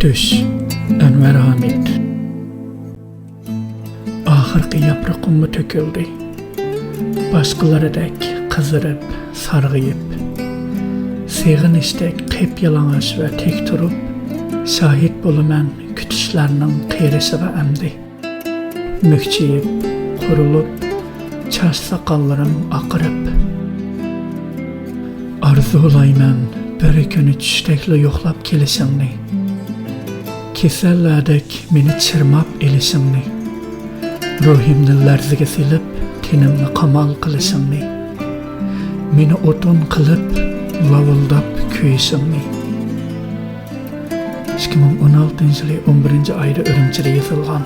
Düş, Enver Hamid. Ahırkı yaprağımı töküldü. Başkalarıdek kızırıp, sargıyıp, seğinişdek qeyp yalangach ve tek turup, şahit bolumen kütüşlerinin qeyrişiga emdi. Mükçeyip, kurulup, çaş sakallarım akırıp. Arzulayman bir günü çüştekli yoklap kelişimni. Kesellerdek meni çırmap elişimni. Ruhimni larziga silip, tenimni qamal qilishimni. Meni o'tin qilib, vavuldab kuyishimni. 2016 yılı 11. ayda Ürümçide yazılgan.